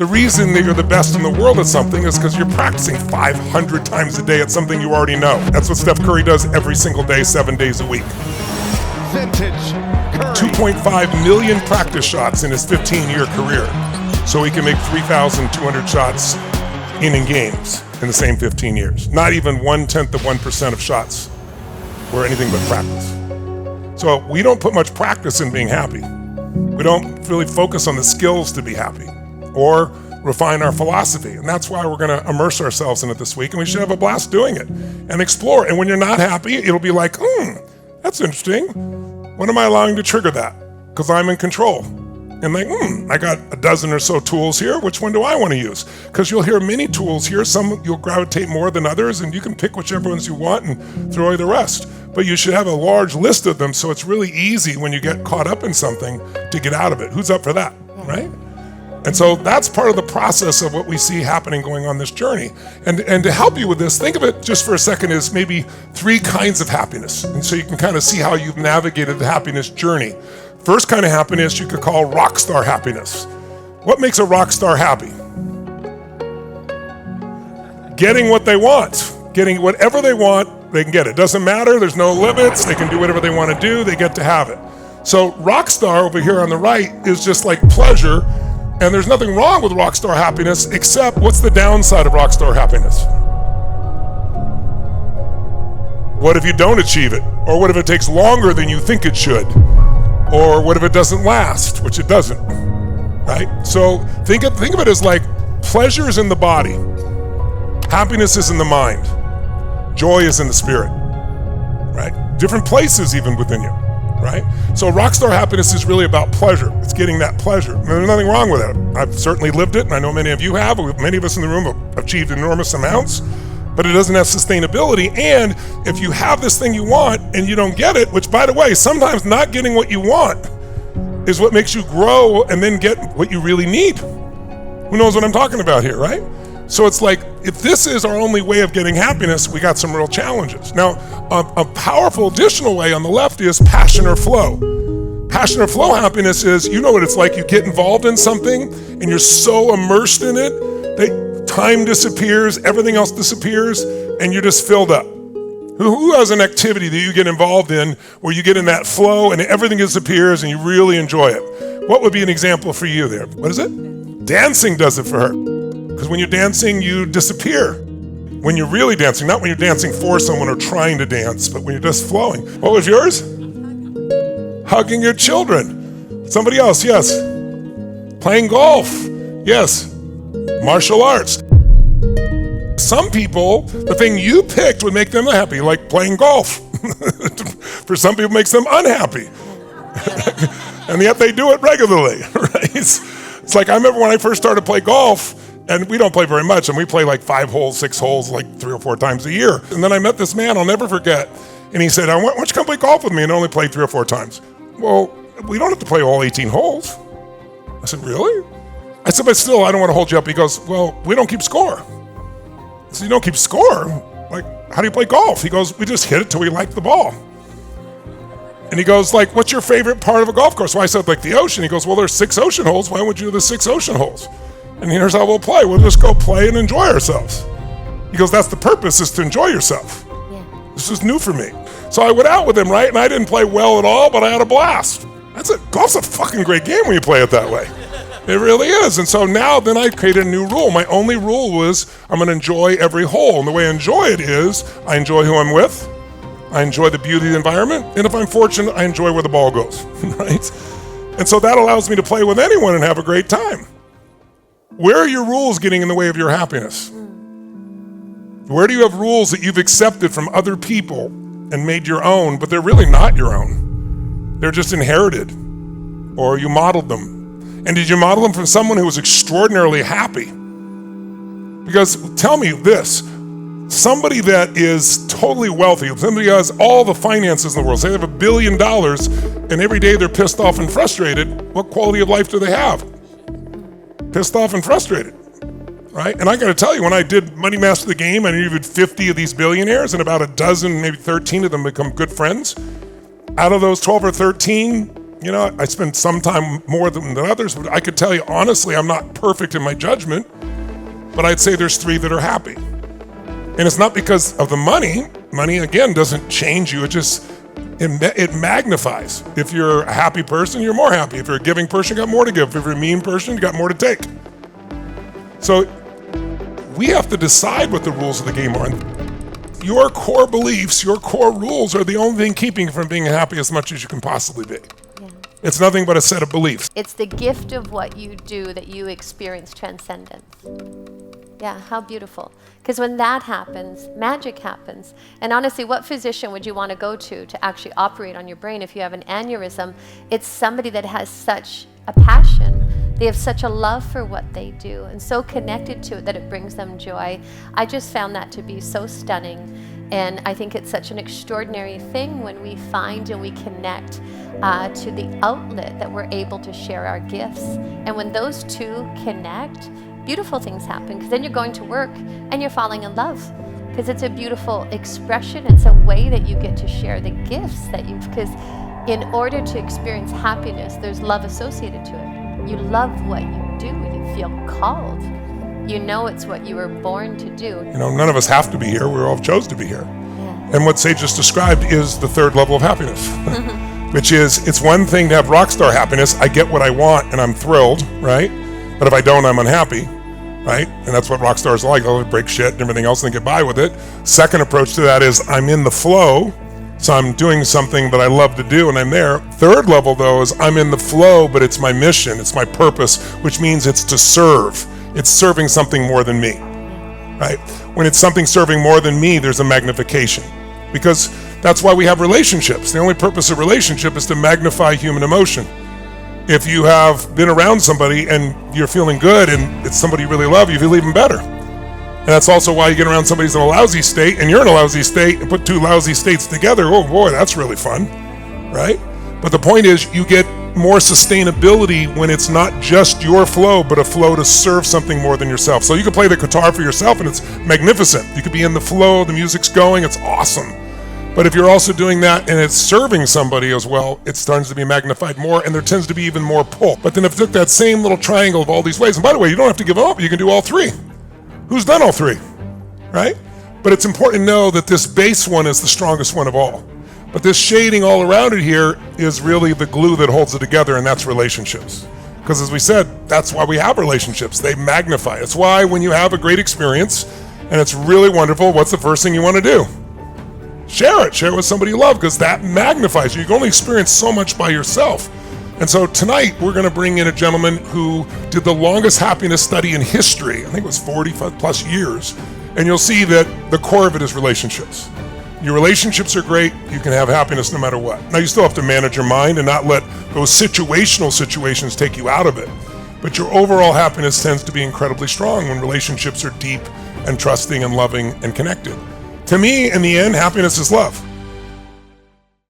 The reason that you're the best in the world at something is because you're practicing 500 times a day at something you already know. That's what Steph Curry does every single day, 7 days a week. Vintage Curry. 2.5 million practice shots in his 15-year career. So he can make 3,200 shots in games in the same 15 years. Not even 0.1% of shots were anything but practice. So we don't put much practice in being happy. We don't really focus on the skills to be happy or refine our philosophy. And that's why we're gonna immerse ourselves in it this week, and we should have a blast doing it and explore. And when you're not happy, it'll be like, that's interesting. When am I allowing to trigger that? Because I'm in control. And like, I got a dozen or so tools here. Which one do I want to use? Because you'll hear many tools here. Some you'll gravitate more than others, and you can pick whichever ones you want and throw away the rest. But you should have a large list of them, so it's really easy when you get caught up in something to get out of it. Who's up for that, right? And so that's part of the process of what we see happening going on this journey. And to help you with this, think of it just for a second as maybe 3 kinds of happiness. And so you can kind of see how you've navigated the happiness journey. First kind of happiness you could call rockstar happiness. What makes a rock star happy? Getting what they want. Getting whatever they want, they can get it. Doesn't matter, there's no limits, they can do whatever they want to do, they get to have it. So rockstar over here on the right is just like pleasure, and there's nothing wrong with rockstar happiness, except what's the downside of rockstar happiness? What if you don't achieve it? Or what if it takes longer than you think it should? Or what if it doesn't last, which it doesn't, right? So think of it as like pleasure is in the body, happiness is in the mind, joy is in the spirit, right? Different places even within you, right? So rockstar happiness is really about pleasure. It's getting that pleasure. And there's nothing wrong with it. I've certainly lived it, and I know many of you have. Many of us in the room have achieved enormous amounts, but it doesn't have sustainability. And if you have this thing you want and you don't get it, which by the way, sometimes not getting what you want is what makes you grow and then get what you really need. Who knows what I'm talking about here, right? So it's like, if this is our only way of getting happiness, we got some real challenges. Now, a powerful additional way on the left is passion or flow. Passion or flow happiness is, you know what it's like, you get involved in something and you're so immersed in it that time disappears, everything else disappears, and you're just filled up. Who has an activity that you get involved in where you get in that flow and everything disappears and you really enjoy it? What would be an example for you there? What is it? Dancing does it for her. Because when you're dancing, you disappear. When you're really dancing, not when you're dancing for someone or trying to dance, but when you're just flowing. What was yours? Hugging your children. Somebody else, yes. Playing golf, yes. Martial arts. Some people, the thing you picked would make them happy, like playing golf. For some people, it makes them unhappy. And yet they do it regularly, right? It's like, I remember when I first started to play golf, and we don't play very much, and we play like 5 holes, 6 holes, like 3 or 4 times a year. And then I met this man I'll never forget, and he said, why don't you come play golf with me? And I only played 3 or 4 times. Well, we don't have to play all 18 holes. I said, really? I said, but still, I don't want to hold you up. He goes, well, we don't keep score. I said, you don't keep score? Like, how do you play golf? He goes, we just hit it till we like the ball. And he goes, like, what's your favorite part of a golf course? Well, I said, like the ocean. He goes, well, there's 6 ocean holes. Why would you do the 6 ocean holes? And here's how we'll play. We'll just go play and enjoy ourselves. He goes, that's the purpose, is to enjoy yourself. Yeah. This is new for me. So I went out with him, right? And I didn't play well at all, but I had a blast. Golf's a fucking great game when you play it that way. It really is. And so now then I created a new rule. My only rule was I'm going to enjoy every hole. And the way I enjoy it is I enjoy who I'm with. I enjoy the beauty of the environment. And if I'm fortunate, I enjoy where the ball goes, right? And so that allows me to play with anyone and have a great time. Where are your rules getting in the way of your happiness? Where do you have rules that you've accepted from other people and made your own, but they're really not your own? They're just inherited, or you modeled them. And did you model them from someone who was extraordinarily happy? Because tell me this, somebody that is totally wealthy, somebody who has all the finances in the world, say they have $1 billion, and every day they're pissed off and frustrated, what quality of life do they have? Pissed off and frustrated, right? And I got to tell you, when I did Money Master the Game, I interviewed 50 of these billionaires, and about a dozen, maybe 13 of them become good friends. Out of those 12 or 13, I spend some time more than others, but I could tell you honestly, I'm not perfect in my judgment, but I'd say there's 3 that are happy. And it's not because of the money. Money, again, doesn't change you. It magnifies. If you're a happy person, you're more happy. If you're a giving person, you got more to give. If you're a mean person, you got more to take. So we have to decide what the rules of the game are. Your core beliefs, your core rules are the only thing keeping you from being happy as much as you can possibly be. Yeah. It's nothing but a set of beliefs. It's the gift of what you do that you experience transcendence. Yeah, how beautiful. Because when that happens, magic happens. And honestly, what physician would you want to go to actually operate on your brain if you have an aneurysm? It's somebody that has such a passion. They have such a love for what they do and so connected to it that it brings them joy. I just found that to be so stunning. And I think it's such an extraordinary thing when we find and we connect to the outlet that we're able to share our gifts. And when those two connect, beautiful things happen, because then you're going to work and you're falling in love, because it's a beautiful expression. It's a way that you get to share the gifts that because in order to experience happiness, there's love associated to it. You love what you do. You feel called. You know it's what you were born to do. None of us have to be here. We all chose to be here. Yeah. And what Sage just described is the 3rd level of happiness, which is, it's one thing to have rockstar happiness. I get what I want and I'm thrilled, right? But if I don't, I'm unhappy, right? And that's what rock stars are like. They'll break shit and everything else and get by with it. Second approach to that is I'm in the flow, so I'm doing something that I love to do and I'm there. 3rd level, though, is I'm in the flow, but it's my mission, it's my purpose, which means it's to serve. It's serving something more than me, right? When it's something serving more than me, there's a magnification. Because that's why we have relationships. The only purpose of relationship is to magnify human emotion. If you have been around somebody and you're feeling good and it's somebody you really love, you feel even better. And that's also why you get around somebody who's in a lousy state and you're in a lousy state and put 2 lousy states together. Oh boy, that's really fun, right? But the point is, you get more sustainability when it's not just your flow, but a flow to serve something more than yourself. So you can play the guitar for yourself and it's magnificent. You could be in the flow, the music's going, it's awesome. But if you're also doing that and it's serving somebody as well, it starts to be magnified more and there tends to be even more pull. But then if you took that same little triangle of all these ways, and by the way, you don't have to give up, you can do all 3. Who's done all 3, right? But it's important to know that this base one is the strongest one of all. But this shading all around it here is really the glue that holds it together, and that's relationships. Because as we said, that's why we have relationships. They magnify. It's why when you have a great experience and it's really wonderful, what's the first thing you want to do? Share it. Share it with somebody you love, because that magnifies you. You can only experience so much by yourself. And so tonight, we're going to bring in a gentleman who did the longest happiness study in history. I think it was 45 plus years. And you'll see that the core of it is relationships. Your relationships are great. You can have happiness no matter what. Now, you still have to manage your mind and not let those situational situations take you out of it. But your overall happiness tends to be incredibly strong when relationships are deep and trusting and loving and connected. To me, in the end, happiness is love.